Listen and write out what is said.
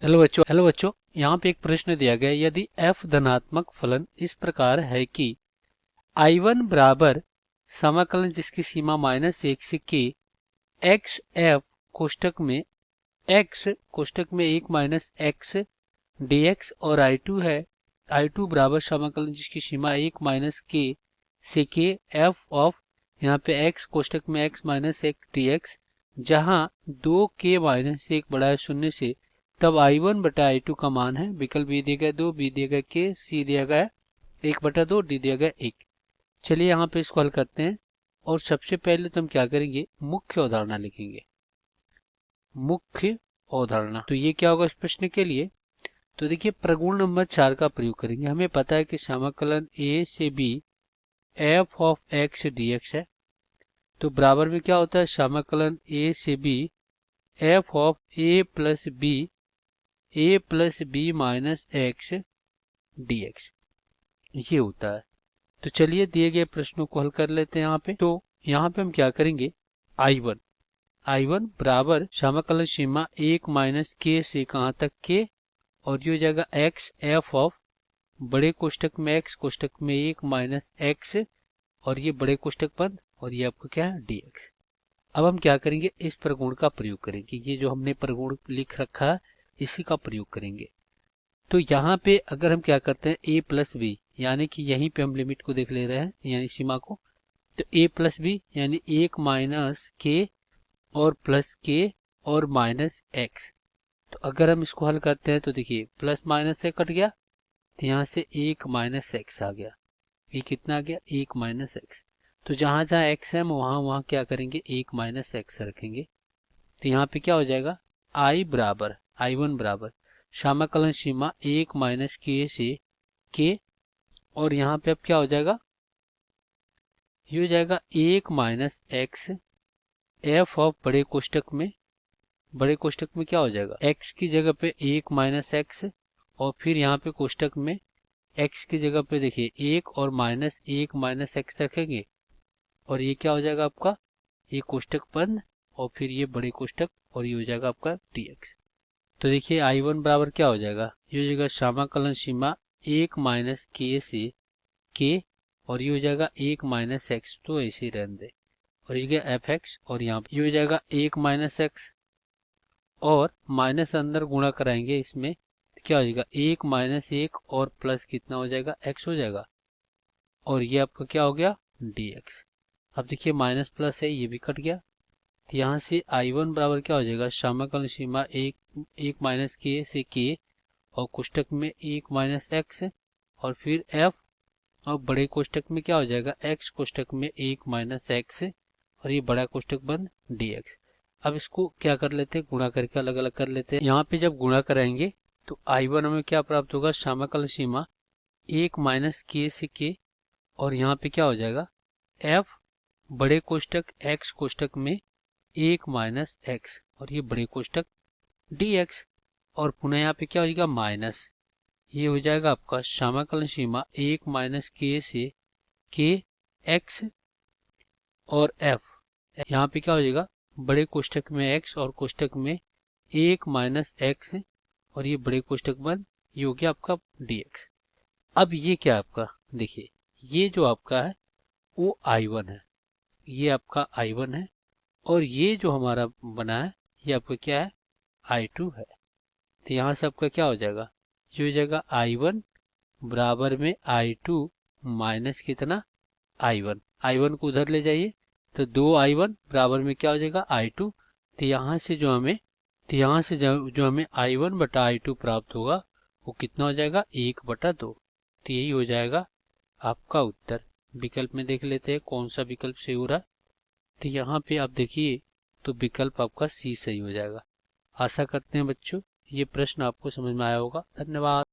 Hello बच्चों, यहाँ पे एक प्रश्न दिया गया है। यदि f धनात्मक फलन इस प्रकार है कि I1 बराबर समाकलन जिसकी सीमा -1 से k x f कोष्टक में एक माइनस x dx और I2 है। I2 बराबर समाकलन जिसकी सीमा 1 माइनस k से k f ऑफ यहाँ पे x कोष्टक में x माइनस 1 dx, जहाँ 2k माइनस 1 बड़ा है 0 से, तब I1 बटा I2 का मान है। विकल्प ए दिया गया 2, बी दिया गया k, सी दिया गया 1/2, डी दिया गया 1। चलिए यहाँ पे इसको हल करते हैं और सबसे पहले तो हम क्या करेंगे, मुख्य अवधारणा लिखेंगे। मुख्य अवधारणा, तो ये क्या होगा इस प्रश्न के लिए, तो देखिए प्रगुण नंबर 4 का प्रयोग करेंगे। हमें पता है कि समाकलन a से b f of x dx है, तो बराबर में क्या होता है, समाकलन a से b f ऑफ a plus B minus X dx, ये होता है। तो चलिए दिए गए प्रश्नों को हल कर लेते हैं यहाँ पे। तो यहाँ पे हम क्या करेंगे, I1 बराबर समाकलन सीमा 1 माइनस k से कहाँ तक k, और ये हो जाएगा x f ऑफ बड़े कोष्टक में x कोष्टक में 1 माइनस x, और ये बड़े कोष्टक बंद, और ये आपका क्या है dx। अब हम क्या करेंगे, इस प्रगुण का प्रयोग करेंगे। ये जो हमने प्रगुण लिख रखा है इसी का प्रयोग करेंगे। तो यहाँ पे अगर हम क्या करते हैं a प्लस बी, यानी कि यहीं पे हम लिमिट को देख ले रहे हैं यानी सीमा को, तो a प्लस बी यानी 1 माइनस k और प्लस k और माइनस x। तो अगर हम इसको हल करते हैं तो देखिए प्लस माइनस से कट गया, तो यहाँ से 1 माइनस एक्स आ गया। ये कितना आ गया, 1 माइनस एक्स। तो जहां जहां x है हम वहां क्या करेंगे, 1 माइनस एक्स रखेंगे। तो यहाँ पे क्या हो जाएगा, I1 बराबर समाकलन सीमा 1 माइनस k से k, और यहाँ पे अब क्या हो जाएगा, ये हो जाएगा 1 माइनस एक्स f ऑफ बड़े कोष्टक में क्या हो जाएगा, x की जगह पे 1 माइनस एक्स, और फिर यहाँ पे कोष्टक में x की जगह पे देखिए 1 और माइनस 1 माइनस एक्स रखेंगे, और ये क्या हो जाएगा आपका, ये कोष्टक बंद, और फिर ये बड़े कोष्टक, और ये हो जाएगा आपका dx। तो देखिए I1 बराबर क्या हो जाएगा, ये हो जाएगा समाकलन सीमा 1 माइनस k से k, और ये हो जाएगा 1 माइनस एक्स, तो ऐसे ही रहने दे, और ये गया एफ एक्स, और यहाँ पे ये हो जाएगा 1 माइनस एक्स, और माइनस अंदर गुणा कराएंगे इसमें, तो क्या हो जाएगा 1 माइनस 1 और प्लस कितना हो जाएगा, x हो जाएगा, और ये आपका क्या हो गया dx। अब देखिए माइनस प्लस है, ये भी कट गया। तो यहाँ से I1 बराबर क्या हो जाएगा, समाकलन सीमा 1 माइनस k से k, और कोष्टक में 1 माइनस एक्स, और फिर f, और बड़े कोष्टक में क्या हो जाएगा, x कोष्टक में 1 माइनस एक्स, और ये बड़ा कोष्टक बंद dx। अब इसको क्या कर लेते हैं, गुणा करके अलग अलग कर लेते हैं। यहाँ पे जब गुणा कराएंगे तो I1 हमें क्या प्राप्त होगा, समाकलन सीमा 1 माइनस k से k, और यहाँ पे क्या हो जाएगा, f बड़े कोष्टक x कोष्टक में 1 माइनस एक्स, और ये बड़े कोष्टक dx, और पुनः यहाँ पे क्या हो जाएगा माइनस, ये हो जाएगा आपका समाकलन सीमा 1 माइनस k से k x, और f यहाँ पे क्या हो जाएगा, बड़े कोष्टक में x और कोष्टक में 1 माइनस एक्स, और ये बड़े कोष्टक बंद, ये हो गया आपका dx। अब ये क्या आपका, देखिए ये जो आपका है वो I1 है, ये आपका I1 है, और ये जो हमारा बना है ये आपका क्या है, I2 है। तो यहाँ से आपका क्या हो जाएगा, ये हो जाएगा I1 बराबर में I2 माइनस कितना, I1 को उधर ले जाइए, तो 2I1 बराबर में क्या हो जाएगा I2। तो यहाँ से जो हमें I1 बटा I2 प्राप्त होगा वो कितना हो जाएगा, 1/2। तो यही हो जाएगा आपका उत्तर। विकल्प में देख लेते हैं कौन सा विकल्प सही हो रहा है। तो यहाँ पे आप देखिए तो विकल्प आपका सी सही हो जाएगा। आशा करते हैं बच्चों ये प्रश्न आपको समझ में आया होगा। धन्यवाद।